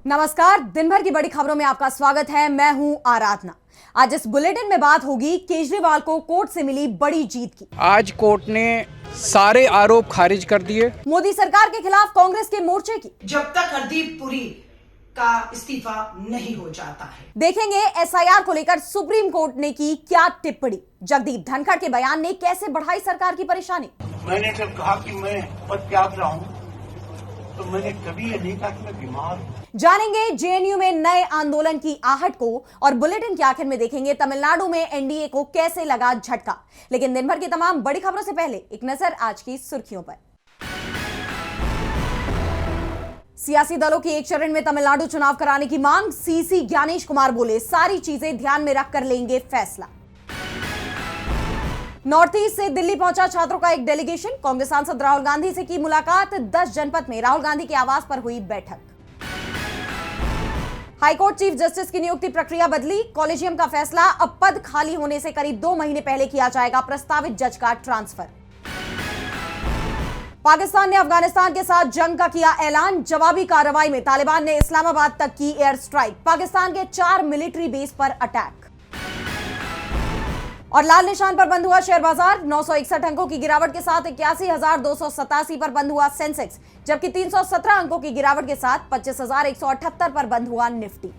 नमस्कार, दिन भर की बड़ी खबरों में आपका स्वागत है। मैं हूं आराधना। आज इस बुलेटिन में बात होगी केजरीवाल को कोर्ट से मिली बड़ी जीत की। आज कोर्ट ने सारे आरोप खारिज कर दिए। मोदी सरकार के खिलाफ कांग्रेस के मोर्चे की। जब तक हरदीप पुरी का इस्तीफा नहीं हो जाता है। देखेंगे एसआईआर को लेकर सुप्रीम कोर्ट ने की क्या टिप्पणी। जगदीप धनखड़ के बयान ने कैसे बढ़ाई सरकार की परेशानी। मैंने जब कहा कि मैं पद त्याग रहा हूं तो मैंने कभी ये नहीं कहा कि मैं बीमार हूं। जानेंगे जेएनयू में नए आंदोलन की आहट को और बुलेटिन के आखिर में देखेंगे तमिलनाडु में एनडीए को कैसे लगा झटका। लेकिन दिन भर की तमाम बड़ी खबरों से पहले एक नजर आज की सुर्खियों पर। सियासी दलों की एक चरण में तमिलनाडु चुनाव कराने की मांग। सीसी ज्ञानेश कुमार बोले, सारी चीजें ध्यान में रखकर लेंगे फैसला। नॉर्थ ईस्ट से दिल्ली पहुंचा छात्रों का एक डेलीगेशन। कांग्रेस सांसद राहुल गांधी से की मुलाकात। 10 जनपद में राहुल गांधी के आवास पर हुई बैठक। हाईकोर्ट चीफ जस्टिस की नियुक्ति प्रक्रिया बदली। कॉलेजियम का फैसला, अब पद खाली होने से करीब 2 महीने पहले किया जाएगा प्रस्तावित जज का ट्रांसफर। पाकिस्तान ने अफगानिस्तान के साथ जंग का किया ऐलान। जवाबी कार्रवाई में तालिबान ने इस्लामाबाद तक की एयर स्ट्राइक। पाकिस्तान के 4 मिलिट्री बेस पर अटैक। और लाल निशान पर बंद हुआ शेयर बाजार। 961 अंकों की गिरावट के साथ 81,287 पर बंद हुआ सेंसेक्स, जबकि 317 अंकों की गिरावट के साथ 25,178 पर बंद हुआ निफ्टी।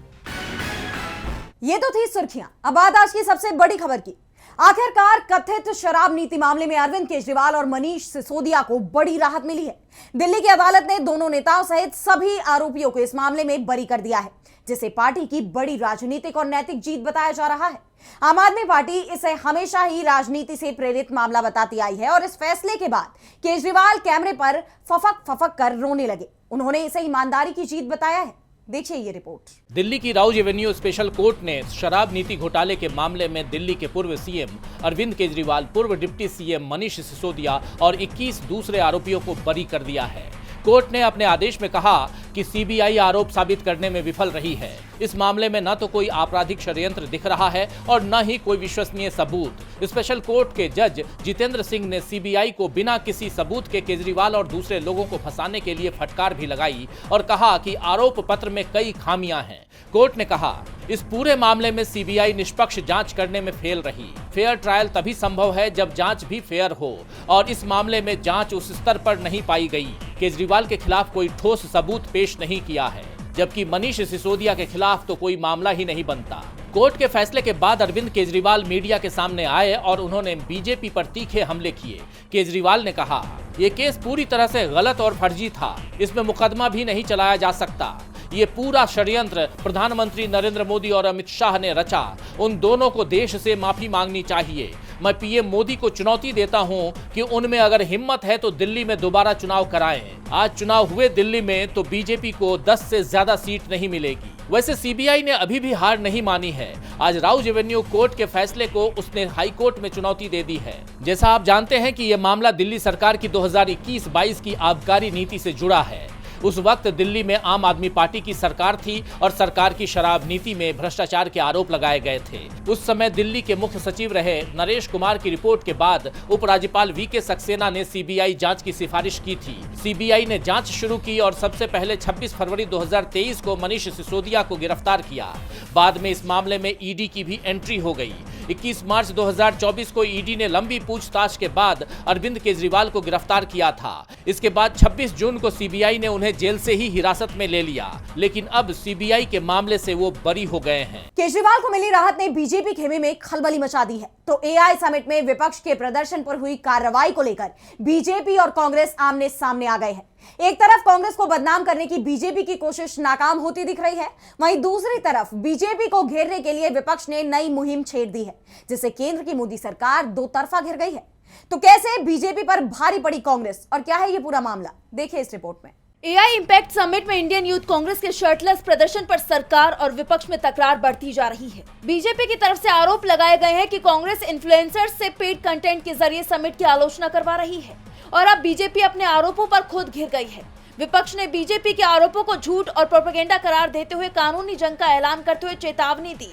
ये तो थी सुर्खियां। अब बात आज की सबसे बड़ी खबर की। आखिरकार कथित शराब नीति मामले में अरविंद केजरीवाल और मनीष सिसोदिया को बड़ी राहत मिली है। दिल्ली की अदालत ने दोनों नेताओं सहित सभी आरोपियों को इस मामले में बरी कर दिया है, जिसे पार्टी की बड़ी राजनीतिक और नैतिक जीत बताया जा रहा है। आम आदमी पार्टी इसे हमेशा ही राजनीति से प्रेरित मामला बताती आई है और इस फैसले के बाद केजरीवाल कैमरे पर फफक फफक कर रोने लगे। उन्होंने इसे ईमानदारी की जीत बताया है। देखिए ये रिपोर्ट। दिल्ली की राउज एवेन्यू स्पेशल कोर्ट ने शराब नीति घोटाले के मामले में दिल्ली के पूर्व सीएम अरविंद केजरीवाल, पूर्व डिप्टी सीएम मनीष सिसोदिया और 21 दूसरे आरोपियों को बरी कर दिया है। कोर्ट ने अपने आदेश में कहा कि सीबीआई आरोप साबित करने में विफल रही है। इस मामले में न तो कोई आपराधिक षड्यंत्र दिख रहा है और न ही कोई विश्वसनीय सबूत। स्पेशल कोर्ट के जज जितेंद्र सिंह ने सीबीआई को बिना किसी सबूत के केजरीवाल और दूसरे लोगों को फंसाने के लिए फटकार भी लगाई और कहा कि आरोप पत्र में कई खामियां हैं। कोर्ट ने कहा, इस पूरे मामले में सीबीआई निष्पक्ष जांच करने में फेल रही। फेयर ट्रायल तभी संभव है जब जांच भी फेयर हो और इस मामले में जांच उस स्तर पर नहीं पाई गई। केजरीवाल के खिलाफ कोई ठोस सबूत पेश नहीं किया है, जबकि मनीष सिसोदिया के खिलाफ तो कोई मामला ही नहीं बनता। कोर्ट के फैसले के बाद अरविंद केजरीवाल मीडिया के सामने आए और उन्होंने बीजेपी पर तीखे हमले किए। केजरीवाल ने कहा, ये केस पूरी तरह से गलत और फर्जी था, इसमें मुकदमा भी नहीं चलाया जा सकता। ये पूरा षड्यंत्र प्रधानमंत्री नरेंद्र मोदी और अमित शाह ने रचा। उन दोनों को देश से माफी मांगनी चाहिए। मैं पीएम मोदी को चुनौती देता हूं कि उनमें अगर हिम्मत है तो दिल्ली में दोबारा चुनाव कराएं। आज चुनाव हुए दिल्ली में तो बीजेपी को 10 से ज्यादा सीट नहीं मिलेगी। वैसे सीबीआई ने अभी भी हार नहीं मानी है। आज राउज एवेन्यू कोर्ट के फैसले को उसने हाई कोर्ट में चुनौती दे दी है। जैसा आप जानते हैं कि यह मामला दिल्ली सरकार की 2021-22 की आबकारी नीति से जुड़ा है। उस वक्त दिल्ली में आम आदमी पार्टी की सरकार थी और सरकार की शराब नीति में भ्रष्टाचार के आरोप लगाए गए थे। उस समय दिल्ली के मुख्य सचिव रहे नरेश कुमार की रिपोर्ट के बाद उपराज्यपाल वीके सक्सेना ने सीबीआई जांच की सिफारिश की थी। सीबीआई ने जांच शुरू की और सबसे पहले 26 फरवरी 2023 को मनीष सिसोदिया को गिरफ्तार किया। बाद में इस मामले में ईडी की भी एंट्री हो गई। 21 मार्च 2024 को ईडी ने लंबी पूछताछ के बाद अरविंद केजरीवाल को गिरफ्तार किया था। इसके बाद 26 जून को सीबीआई ने उन्हें जेल से ही हिरासत में ले लिया, लेकिन अब सीबीआई के मामले से वो बरी हो गए हैं। केजरीवाल को मिली राहत ने बीजेपी खेमे में खलबली मचा दी है। तो एआई समिट में विपक्ष के प्रदर्शन पर हुई कार्रवाई को लेकर बीजेपी और कांग्रेस आमने सामने आ गए हैं। एक तरफ कांग्रेस को बदनाम करने की बीजेपी की कोशिश नाकाम होती दिख रही है, वहीं दूसरी तरफ बीजेपी को घेरने के लिए विपक्ष ने नई मुहिम छेड़ दी है, जिससे केंद्र की मोदी सरकार दो तरफा घिर गई है। तो कैसे बीजेपी पर भारी पड़ी कांग्रेस और क्या है ये पूरा मामला, देखिए इस रिपोर्ट में। एआई इम्पैक्ट समिट में इंडियन यूथ कांग्रेस के शर्टलेस प्रदर्शन पर सरकार और विपक्ष में तकरार बढ़ती जा रही है। बीजेपी की तरफ से आरोप लगाए गए हैं कि कांग्रेस इन्फ्लुएंसर्स से पेड कंटेंट के जरिए समिट की आलोचना करवा रही है और अब बीजेपी अपने आरोपों पर खुद घिर गई है। विपक्ष ने बीजेपी के आरोपों को झूठ और प्रोपेगेंडा करार देते हुए कानूनी जंग का ऐलान करते हुए चेतावनी दी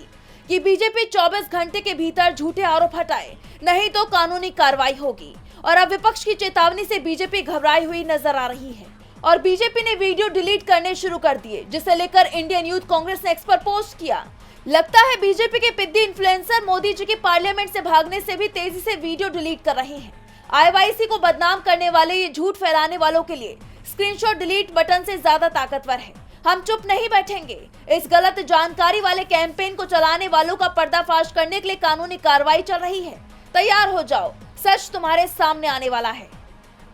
कि बीजेपी 24 घंटे के भीतर झूठे आरोप हटाए, नहीं तो कानूनी कार्रवाई होगी। और अब विपक्ष की चेतावनी से बीजेपी घबराई हुई नजर आ रही है। और बीजेपी ने वीडियो डिलीट करने शुरू कर दिए, जिसे लेकर इंडियन यूथ कांग्रेस ने एक्स पर पोस्ट किया। लगता है बीजेपी के पिद्दी इन्फ्लुएंसर मोदी जी के पार्लियामेंट से भागने से भी तेजी से वीडियो डिलीट कर रहे हैं। आईवाईसी को बदनाम करने वाले ये झूठ फैलाने वालों के लिए स्क्रीनशॉट डिलीट बटन से ज्यादा ताकतवर है। हम चुप नहीं बैठेंगे। इस गलत जानकारी वाले कैंपेन को चलाने वालों का पर्दाफाश करने के लिए कानूनी कार्रवाई चल रही है। तैयार हो जाओ, सच तुम्हारे सामने आने वाला है।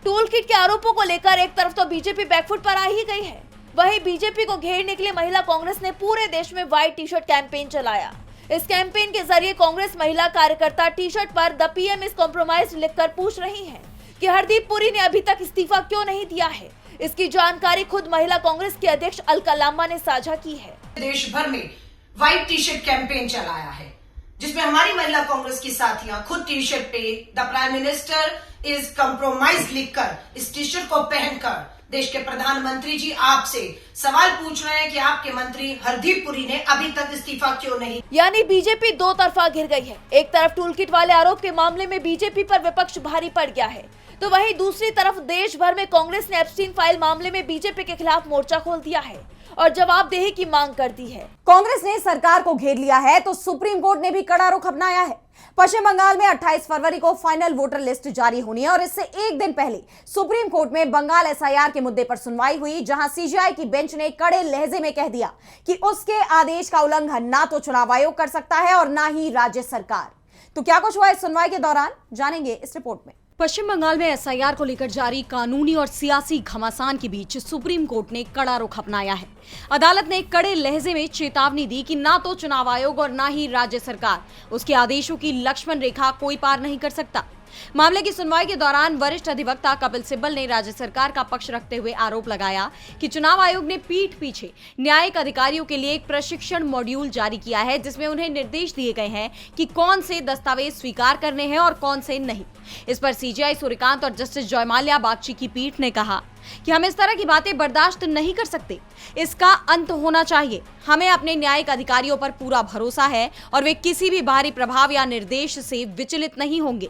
टूल किट के आरोपों को लेकर एक तरफ तो बीजेपी बैकफुट पर आ ही गई है, वहीं बीजेपी को घेरने के लिए महिला कांग्रेस ने पूरे देश में व्हाइट टी शर्ट कैंपेन चलाया। इस कैंपेन के जरिए कांग्रेस महिला कार्यकर्ता टी शर्ट पर द पीएम इज कॉम्प्रोमाइज्ड लिखकर पूछ रही हैं कि हरदीप पुरी ने अभी तक इस्तीफा क्यों नहीं दिया है। इसकी जानकारी खुद महिला कांग्रेस के अध्यक्ष अलका लांबा ने साझा की है। देश भर में व्हाइट टी शर्ट कैंपेन चलाया है, जिसमें हमारी महिला कांग्रेस की साथियां खुद टी शर्ट पे the prime minister is compromise लिखकर इस टी शर्ट को पहनकर देश के प्रधानमंत्री जी आपसे सवाल पूछ रहे हैं कि आपके मंत्री हरदीप पुरी ने अभी तक इस्तीफा क्यों नहीं। यानी बीजेपी दो तरफा घिर गई है। एक तरफ टूल किट वाले आरोप के मामले में बीजेपी पर विपक्ष भारी पड़ गया है, तो वहीं दूसरी तरफ देश भर में कांग्रेस ने एप्स्टीन फाइल मामले में बीजेपी के खिलाफ मोर्चा खोल दिया है और जवाबदेही की मांग कर दी है। कांग्रेस ने सरकार को घेर लिया है तो सुप्रीम कोर्ट ने भी कड़ा रुख अपनाया है। पश्चिम बंगाल में 28 फरवरी को फाइनल वोटर लिस्ट जारी होनी है और इससे एक दिन पहले सुप्रीम कोर्ट में बंगाल एसआईआर के मुद्दे पर सुनवाई हुई, जहां सीजीआई की बेंच ने कड़े लहजे में कह दिया कि उसके आदेश का उल्लंघन ना तो चुनाव आयोग कर सकता है और ना ही राज्य सरकार। तो क्या कुछ हुआ इस सुनवाई के दौरान, जानेंगे इस रिपोर्ट में। पश्चिम बंगाल में एसआईआर को लेकर जारी कानूनी और सियासी घमासान के बीच सुप्रीम कोर्ट ने कड़ा रुख अपनाया है। अदालत ने कड़े लहजे में चेतावनी दी कि ना तो चुनाव आयोग और ना ही राज्य सरकार उसके आदेशों की लक्ष्मण रेखा कोई पार नहीं कर सकता। मामले की सुनवाई के दौरान वरिष्ठ अधिवक्ता कपिल सिब्बल ने राज्य सरकार का पक्ष रखते हुए आरोप लगाया कि चुनाव आयोग ने पीठ पीछे न्यायिक अधिकारियों के लिए एक प्रशिक्षण मॉड्यूल जारी किया है, जिसमें उन्हें निर्देश दिए गए हैं कि कौन से दस्तावेज स्वीकार करने हैं और कौन से नहीं। इस पर सीजेआई सूर्यकांत और जस्टिस जयमाल्या बागची की पीठ ने कहा कि हम इस तरह की बातें बर्दाश्त नहीं कर सकते, इसका अंत होना चाहिए। हमें अपने न्यायिक अधिकारियों पर पूरा भरोसा है और वे किसी भी बाहरी प्रभाव या निर्देश से विचलित नहीं होंगे।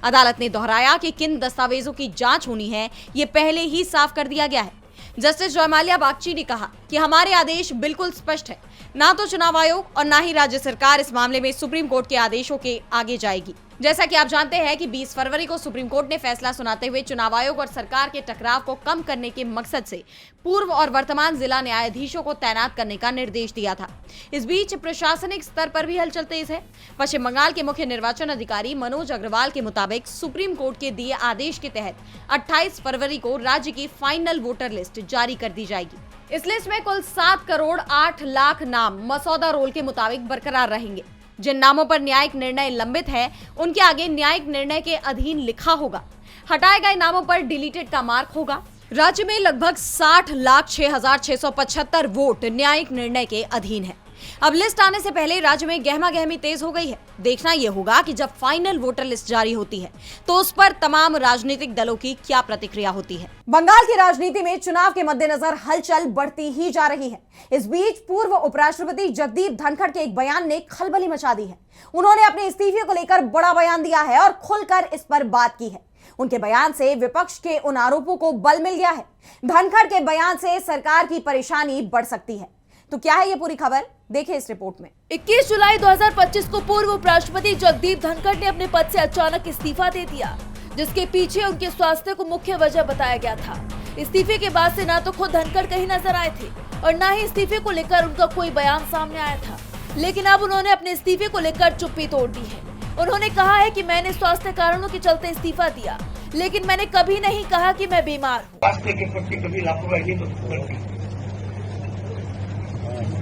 अदालत ने दोहराया कि किन दस्तावेजों की जांच होनी है, ये पहले ही साफ कर दिया गया है। जस्टिस जयमाल्या बागची ने कहा कि हमारे आदेश बिल्कुल स्पष्ट है, ना तो चुनाव आयोग और ना ही राज्य सरकार इस मामले में सुप्रीम कोर्ट के आदेशों के आगे जाएगी। जैसा कि आप जानते हैं कि 20 फरवरी को सुप्रीम कोर्ट ने फैसला सुनाते हुए चुनाव आयोग और सरकार के टकराव को कम करने के मकसद से पूर्व और वर्तमान जिला न्यायाधीशों को तैनात करने का निर्देश दिया था। इस बीच प्रशासनिक स्तर पर भी हलचल तेज है। पश्चिम बंगाल के मुख्य निर्वाचन अधिकारी मनोज अग्रवाल के मुताबिक सुप्रीम कोर्ट के दिए आदेश के तहत 28 फरवरी को राज्य की फाइनल वोटर लिस्ट जारी कर दी जाएगी। इस लिस्ट में कुल 7 करोड़ 8 लाख नाम मसौदा रोल के मुताबिक बरकरार रहेंगे। जिन नामों पर न्यायिक निर्णय लंबित है, उनके आगे न्यायिक निर्णय के अधीन लिखा होगा। हटाए गए नामों पर डिलीटेड का मार्क होगा। राज्य में लगभग 60,06,675 वोट न्यायिक निर्णय के अधीन है। अब लिस्ट आने से पहले राज्य में गहमा गहमी तेज हो गई है। देखना यह होगा कि जब फाइनल वोटर लिस्ट जारी होती है तो उस पर तमाम राजनीतिक दलों की क्या प्रतिक्रिया होती है। बंगाल की राजनीति में चुनाव के मद्देनजर हलचल बढ़ती ही जा रही है। इस बीच पूर्व उपराष्ट्रपति जगदीप धनखड़ के एक बयान ने खलबली मचा दी है। उन्होंने अपने इस्तीफे को लेकर बड़ा बयान दिया है और खुलकर इस पर बात की है। उनके बयान से विपक्ष के उन आरोपों को बल मिल गया है। धनखड़ के बयान से सरकार की परेशानी बढ़ सकती है। तो क्या है ये पूरी खबर, देखिए इस रिपोर्ट में। 21 जुलाई 2025 को पूर्व उपराष्ट्रपति जगदीप धनखड़ ने अपने पद से अचानक इस्तीफा दे दिया, जिसके पीछे उनके स्वास्थ्य को मुख्य वजह बताया गया था। इस्तीफे के बाद से ना तो खुद धनखड़ कहीं नजर आए थे और ना ही इस्तीफे को लेकर उनका कोई बयान सामने आया था। लेकिन अब उन्होंने अपने इस्तीफे को लेकर चुप्पी तोड़ दी है। उन्होंने कहा है कि मैंने स्वास्थ्य कारणों के चलते इस्तीफा दिया, लेकिन मैंने कभी नहीं कहा कि मैं बीमार हूँ। स्वास्थ्य के प्रति कभी लापरवाही तो करती।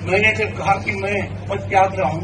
मैंने जब कहा कि मैं पद त्याग रहा हूँ,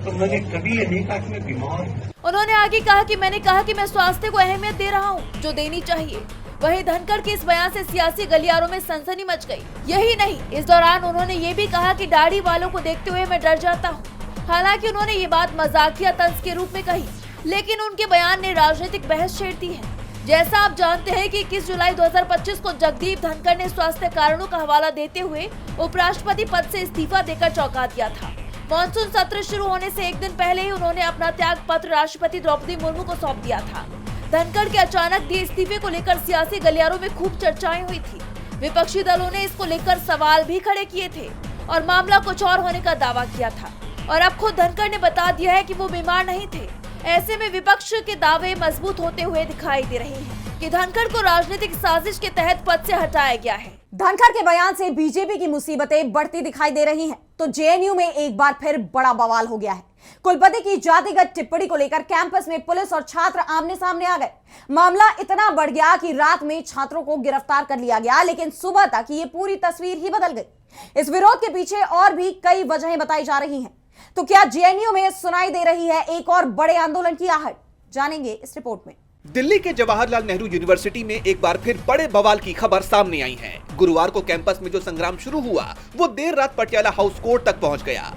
तो मैंने कभी ये नहीं कहा कि मैं बीमार हूँ। उन्होंने आगे कहा कि मैंने कहा कि मैं स्वास्थ्य को अहमियत दे रहा हूँ, जो देनी चाहिए। वहीं धनखड़ के इस बयान से सियासी गलियारों में सनसनी मच गई। यही नहीं, इस दौरान उन्होंने ये भी कहा कि दाढ़ी वालों को देखते हुए मैं डर जाता हूँ। हालांकि उन्होंने ये बात मजाकिया तंज के रूप में कही, लेकिन उनके बयान ने राजनीतिक बहस छेड़ दी है। जैसा आप जानते हैं कि 21 जुलाई 2025 को जगदीप धनखड़ ने स्वास्थ्य कारणों का हवाला देते हुए उपराष्ट्रपति पद से इस्तीफा देकर चौंका दिया था। मॉनसून सत्र शुरू होने से एक दिन पहले ही उन्होंने अपना त्याग पत्र राष्ट्रपति द्रौपदी मुर्मू को सौंप दिया था। धनखड़ के अचानक दिए इस्तीफे को लेकर सियासी गलियारों में खूब चर्चाएं हुई थी। विपक्षी दलों ने इसको लेकर सवाल भी खड़े किए थे और मामला कुछ और होने का दावा किया था। और अब खुद धनखड़ ने बता दिया है कि वो बीमार नहीं थे। ऐसे में विपक्ष के दावे मजबूत होते हुए दिखाई दे रहे हैं कि धनखड़ को राजनीतिक साजिश के तहत पद से हटाया गया है। धनखड़ के बयान से बीजेपी की मुसीबतें बढ़ती दिखाई दे रही हैं, तो जेएनयू में एक बार फिर बड़ा बवाल हो गया है। कुलपति की जातिगत टिप्पणी को लेकर कैंपस में पुलिस और छात्र आमने सामने आ गए। मामला इतना बढ़ गया कि रात में छात्रों को गिरफ्तार कर लिया गया, लेकिन सुबह तक ये पूरी तस्वीर ही बदल गई। इस विरोध के पीछे और भी कई वजहें बताई जा रही हैं। तो क्या जेएनयू में सुनाई दे रही है एक और बड़े आंदोलन की आहट? जानेंगे इस रिपोर्ट में। दिल्ली के जवाहरलाल नेहरू यूनिवर्सिटी में एक बार फिर बड़े बवाल की खबर सामने आई है। गुरुवार को कैंपस में जो संग्राम शुरू हुआ वो देर रात पटियाला हाउस कोर्ट तक पहुंच गया।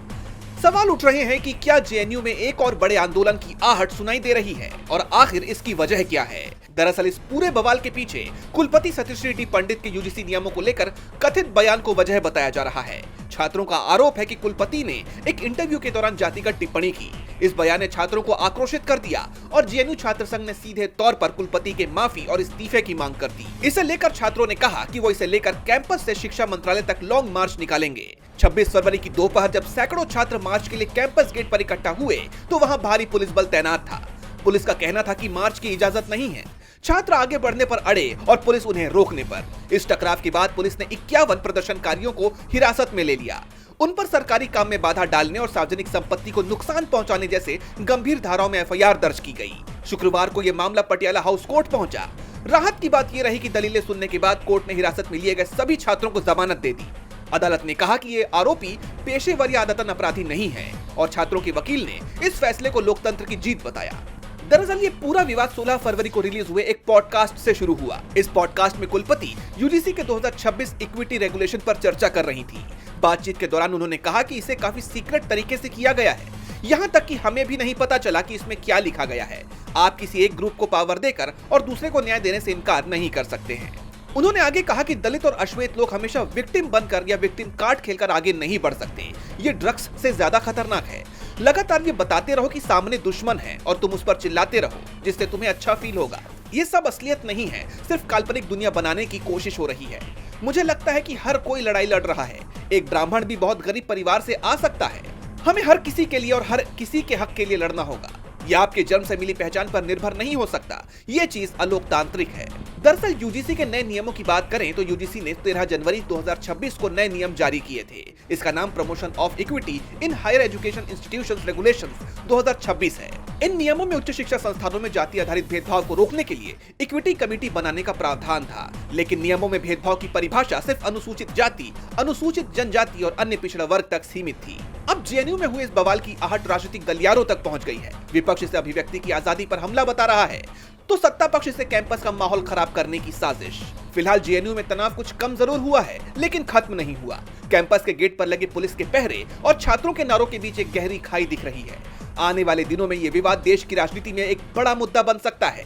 सवाल उठ रहे हैं कि क्या जेएनयू में एक और बड़े आंदोलन की आहट सुनाई दे रही है और आखिर इसकी वजह क्या है? दरअसल इस पूरे बवाल के पीछे कुलपति सत्यश्री डी पंडित के यूजीसी नियमों को लेकर कथित बयान को वजह बताया जा रहा है। छात्रों का आरोप है कि कुलपति ने एक इंटरव्यू के दौरान जातिगत टिप्पणी की। इस बयान ने छात्रों को आक्रोशित कर दिया और जेएनयू छात्र संघ ने सीधे तौर पर कुलपति के माफी और इस्तीफे की मांग कर दी। इसे लेकर छात्रों ने कहा कि वो इसे लेकर कैंपस से शिक्षा मंत्रालय तक लॉन्ग मार्च निकालेंगे। 26 फरवरी की दोपहर जब सैकड़ों छात्र मार्च के लिए कैंपस गेट पर इकट्ठा हुए तो वहां भारी पुलिस बल तैनात था। पुलिस का कहना था कि मार्च की इजाजत नहीं है। छात्र आगे बढ़ने पर अड़े और पुलिस उन्हें रोकने पर। इस टकराव के बाद पुलिस ने 51 प्रदर्शनकारियों को हिरासत में ले लिया। उन पर सरकारी काम में बाधा डालने और सार्वजनिक संपत्ति को नुकसान पहुंचाने जैसे गंभीर धाराओं में एफआईआर दर्ज की गई। शुक्रवार को यह मामला पटियाला हाउस कोर्ट पहुंचा। राहत की बात यह रही कि दलीलें सुनने के बाद कोर्ट ने हिरासत में लिए गए सभी छात्रों को जमानत दे दी। अदालत ने कहा कि ये आरोपी पेशेवर या आदतन अपराधी नहीं है और छात्रों के वकील ने इस फैसले को लोकतंत्र की जीत बताया। दरअसल ये पूरा विवाद 16 फरवरी को रिलीज हुए एक पॉडकास्ट से शुरू हुआ। इस पॉडकास्ट में कुलपति यूजीसी के 2026 इक्विटी रेगुलेशन पर चर्चा कर रही थी। बातचीत के दौरान उन्होंने कहा कि इसे काफी सीक्रेट तरीके से किया गया है, यहाँ तक कि हमें भी नहीं पता चला कि इसमें क्या लिखा गया है। आप किसी एक ग्रुप को पावर देकर और दूसरे को न्याय देने से इनकार नहीं कर सकते हैं। उन्होंने आगे कहा कि दलित और अश्वेत लोग हमेशा विक्टिम बनकर या विक्टिम कार्ड खेलकर आगे नहीं बढ़ सकते। ये ड्रग्स से ज्यादा खतरनाक है। लगातार ये बताते रहो कि सामने दुश्मन है और तुम उस पर चिल्लाते रहो जिससे तुम्हें अच्छा फील होगा। ये सब असलियत नहीं है, सिर्फ काल्पनिक दुनिया बनाने की कोशिश हो रही है। मुझे लगता है कि हर कोई लड़ाई लड़ रहा है। एक ब्राह्मण भी बहुत गरीब परिवार से आ सकता है। हमें हर किसी के लिए और हर किसी के हक के लिए लड़ना होगा। यह आपके जन्म से मिली पहचान पर निर्भर नहीं हो सकता। ये चीज अलोकतांत्रिक है। दरअसल यूजीसी के नए नियमों की बात करें तो यूजीसी ने 13 जनवरी 2026 को नए नियम जारी किए थे। इसका नाम promotion of equity in higher education institutions regulations 2026 है। इन नियमों में उच्च शिक्षा संस्थानों में जाति आधारित भेदभाव को रोकने के लिए इक्विटी कमेटी बनाने का प्रावधान था, लेकिन नियमों में भेदभाव की परिभाषा सिर्फ अनुसूचित जाति, अनुसूचित जनजाति और अन्य पिछड़ा वर्ग तक सीमित थी। अब जेएनयू में हुए इस बवाल की आहट राजनीतिक गलियारों तक पहुंच गई है। विपक्ष इसे अभिव्यक्ति की आजादी पर हमला बता रहा है तो सत्ता पक्ष इसे कैंपस का माहौल खराब करने की साजिश। फिलहाल जेएनयू में तनाव कुछ कम जरूर हुआ है, लेकिन खत्म नहीं हुआ। कैंपस के गेट पर लगे पुलिस के पहरे और छात्रों के नारों के बीच एक गहरी खाई दिख रही है। आने वाले दिनों में ये विवाद देश की राजनीति में एक बड़ा मुद्दा बन सकता है।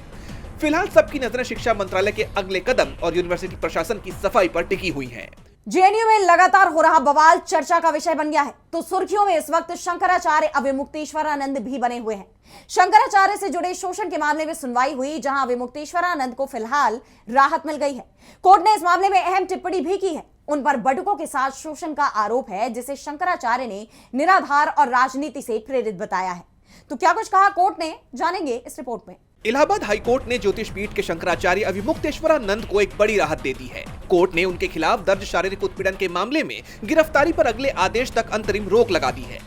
फिलहाल सबकी नजरें शिक्षा मंत्रालय के अगले कदम और यूनिवर्सिटी प्रशासन की सफाई पर टिकी हुई है। जेएनयू में लगातार हो रहा बवाल चर्चा का विषय बन गया है, तो सुर्खियों में इस वक्त शंकराचार्य अविमुक्तेश्वरानंद भी बने हुए हैं। शंकराचार्य से जुड़े शोषण के मामले में सुनवाई हुई, जहां अविमुक्तेश्वरानंद को फिलहाल राहत मिल गई है। कोर्ट ने इस मामले में अहम टिप्पणी भी की है। उन पर बटुकों के साथ शोषण का आरोप है, जिसे शंकराचार्य ने निराधार और राजनीति से प्रेरित बताया है। तो क्या कुछ कहा कोर्ट ने, जानेंगे इस रिपोर्ट में। इलाहाबाद हाईकोर्ट ने ज्योतिष पीठ के शंकराचार्य अविमुक्तेश्वरानंद को एक बड़ी राहत दे दी है। कोर्ट ने उनके खिलाफ दर्ज शारीरिक उत्पीड़न के मामले में गिरफ्तारी पर अगले आदेश तक अंतरिम रोक लगा दी है।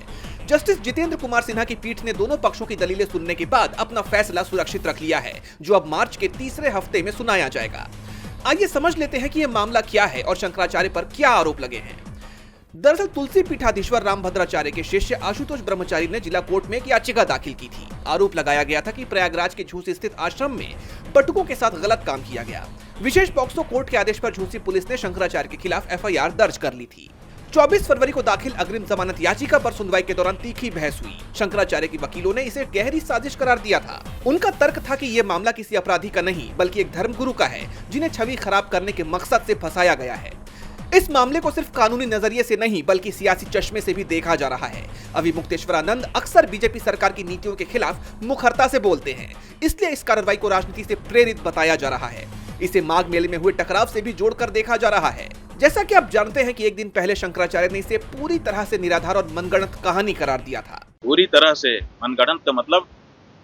जस्टिस जितेंद्र कुमार सिन्हा की पीठ ने दोनों पक्षों की दलीलें सुनने के बाद अपना फैसला सुरक्षित रख लिया है, जो अब मार्च के तीसरे हफ्ते में सुनाया जाएगा। आइए समझ लेते हैं कि यह मामला क्या है और शंकराचार्य पर क्या आरोप लगे हैं। दरअसल तुलसी पीठाधीश्वर रामभद्राचार्य के शिष्य आशुतोष ब्रह्मचारी ने जिला कोर्ट में एक याचिका दाखिल की थी। आरोप लगाया गया था कि प्रयागराज के झूसी स्थित आश्रम में बटुकों के साथ गलत काम किया गया। विशेष पॉक्सो कोर्ट के आदेश पर झूसी पुलिस ने शंकराचार्य के खिलाफ एफआईआर दर्ज कर ली थी। 24 फरवरी को दाखिल अग्रिम जमानत याचिका पर सुनवाई के दौरान तीखी बहस हुई। शंकराचार्य के वकीलों ने इसे गहरी साजिश करार दिया था। उनका तर्क था कि यह मामला किसी अपराधी का नहीं बल्कि एक धर्मगुरु का है, जिन्हें छवि खराब करने के मकसद से फंसाया गया है। इस मामले को सिर्फ कानूनी नजरिए से नहीं बल्कि सियासी चश्मे से भी देखा जा रहा है। अविमुक्तेश्वरानंद अक्सर बीजेपी सरकार की नीतियों के खिलाफ मुखरता से बोलते हैं, इसलिए इस कार्रवाई को राजनीति से प्रेरित बताया जा रहा है। इसे माघ मेले में हुए टकराव से भी जोड़कर देखा जा रहा है। जैसा कि आप जानते हैं कि एक दिन पहले शंकराचार्य ने इसे पूरी तरह से निराधार और मनगढ़ंत कहानी करार दिया था। पूरी तरह से मनगढ़ंत का मतलब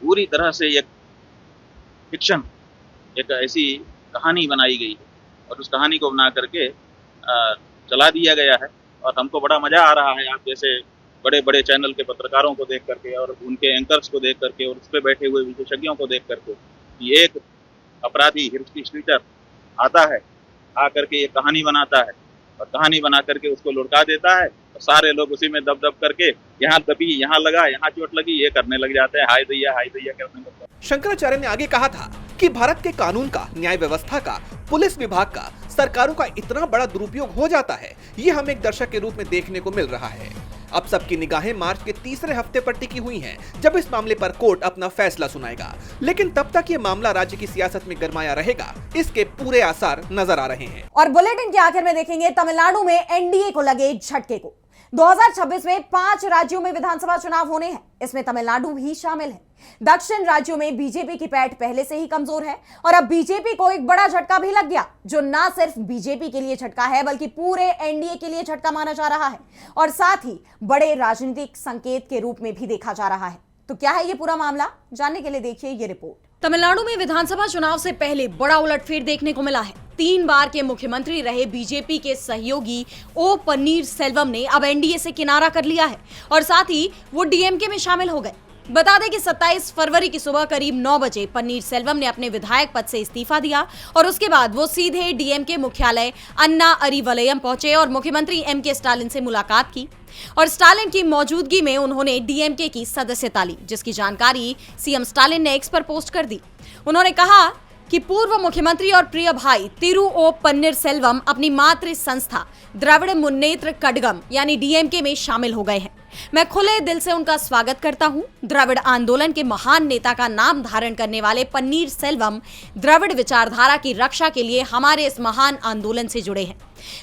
पूरी तरह से एक फिक्शन, एक ऐसी कहानी बनाई गई है और उस कहानी को बना करके चला दिया गया है। और हमको बड़ा मजा आ रहा है, आप जैसे बड़े बड़े चैनल के पत्रकारों को देख करके और उनके एंकर्स को देख करके और उस पर बैठे हुए विशेषज्ञों को देख करके कि एक अपराधी हिस्ट्री आता है, आकर के एक कहानी बनाता है और कहानी बना करके उसको लुढ़का देता है और सारे लोग उसी में दब करके यहाँ दबी, यहाँ लगा, यहाँ चोट लगी, ये करने लग जाते हैं, हाय दैया करने लगते हैं। शंकराचार्य ने आगे कहा था कि भारत के कानून का, न्याय व्यवस्था का, पुलिस विभाग का, सरकारों का इतना बड़ा दुरुपयोग हो जाता है, ये हमें एक दर्शक के रूप में देखने को मिल रहा है। अब सबकी निगाहें मार्च के तीसरे हफ्ते पर टिकी हुई हैं, जब इस मामले पर कोर्ट अपना फैसला सुनाएगा। लेकिन तब तक ये मामला राज्य की सियासत में गरमाया रहेगा, इसके पूरे आसार नजर आ रहे हैं। और बुलेटिन के आखिर में देखेंगे तमिलनाडु में एनडीए को लगे झटके को। 2026 में 5 राज्यों में विधानसभा चुनाव होने हैं, इसमें तमिलनाडु भी शामिल है। दक्षिण राज्यों में बीजेपी की पैठ पहले से ही कमजोर है और अब बीजेपी को एक बड़ा झटका भी लग गया, जो ना सिर्फ बीजेपी के लिए झटका है बल्कि पूरे एनडीए के लिए झटका माना जा रहा है और साथ ही बड़े राजनीतिक संकेत के रूप में भी देखा जा रहा है। तो क्या है ये पूरा मामला, जानने के लिए देखिए ये रिपोर्ट। तमिलनाडु में विधानसभा चुनाव से पहले बड़ा उलटफेर देखने को मिला है। 3 बार के मुख्यमंत्री रहे बीजेपी के सहयोगी ओ पन्नीरसेल्वम ने अब एनडीए से किनारा कर लिया है और साथ ही वो डीएमके में शामिल हो गए। बता दें कि 27 फरवरी की सुबह करीब 9 बजे पन्नीरसेल्वम ने अपने विधायक पद से इस्तीफा दिया और उसके बाद वो सीधे डीएमके मुख्यालय अन्ना अरिवलयम पहुंचे और मुख्यमंत्री एमके स्टालिन से मुलाकात की और स्टालिन की मौजूदगी में उन्होंने डीएमके की सदस्यता ली, जिसकी जानकारी सीएम स्टालिन ने एक्स पर पोस्ट कर दी। उन्होंने कहा कि पूर्व मुख्यमंत्री और प्रिय भाई तिरु ओ पन्नीरसेल्वम अपनी मातृ संस्था द्रविड़ मुन्नेत्र कड़गम यानी डीएमके में शामिल हो गए हैं। मैं खुले दिल से उनका स्वागत करता हूं। द्रविड़ आंदोलन के महान नेता का नाम धारण करने वाले पन्नीरसेल्वम द्रविड़ विचारधारा की रक्षा के लिए हमारे इस महान आंदोलन से जुड़े हैं।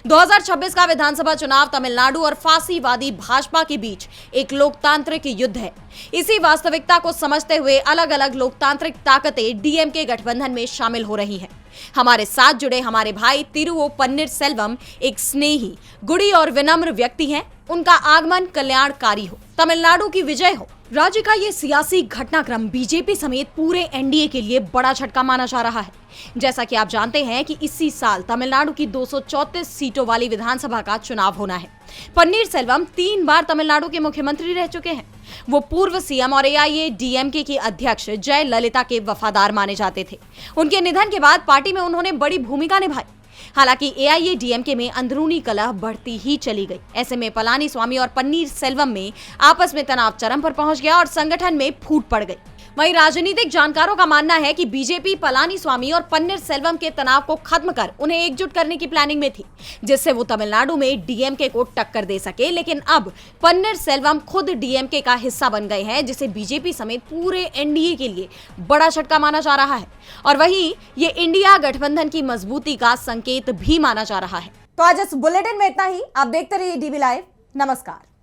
2026 का विधानसभा चुनाव तमिलनाडु और फासीवादी भाजपा के बीच एक लोकतांत्रिक युद्ध है। इसी वास्तविकता को समझते हुए अलग अलग लोकतांत्रिक ताकतें डीएमके गठबंधन में शामिल हो रही हैं। हमारे साथ जुड़े हमारे भाई तिरु ओ पन्नीरसेल्वम एक स्नेही, गुड़ी और विनम्र व्यक्ति हैं। उनका आगमन कल्याणकारी हो, तमिलनाडु की विजय हो। राज्य का ये सियासी घटनाक्रम बीजेपी समेत पूरे एनडीए के लिए बड़ा झटका माना जा रहा है। जैसा कि आप जानते हैं कि इसी साल तमिलनाडु की 234 सीटों वाली विधानसभा का चुनाव होना है। पन्नीरसेल्वम 3 बार तमिलनाडु के मुख्यमंत्री रह चुके हैं। वो पूर्व सीएम और एआईएडीएमके की अध्यक्ष जयललिता के वफादार माने जाते थे। उनके निधन के बाद पार्टी में उन्होंने बड़ी भूमिका निभाई। हालांकि एआईएडीएमके में अंदरूनी कलह बढ़ती ही चली गई। ऐसे में पलानीस्वामी और पन्नीरसेल्वम में आपस में तनाव चरम पर पहुंच गया और संगठन में फूट पड़ गई। वहीं राजनीतिक जानकारों का मानना है कि बीजेपी पलानीस्वामी और पन्नीरसेल्वम के तनाव को खत्म कर उन्हें एकजुट करने की प्लानिंग में थी, जिससे वो तमिलनाडु में डीएमके को टक्कर दे सके। लेकिन अब पन्नीरसेल्वम खुद डीएमके का हिस्सा बन गए हैं, जिसे बीजेपी समेत पूरे एनडीए के लिए बड़ा झटका माना जा रहा है और वहीं ये इंडिया गठबंधन की मजबूती का संकेत भी माना जा रहा है। तो आज इस बुलेटिन में इतना ही। आप देखते रहिए डीबी लाइव। नमस्कार।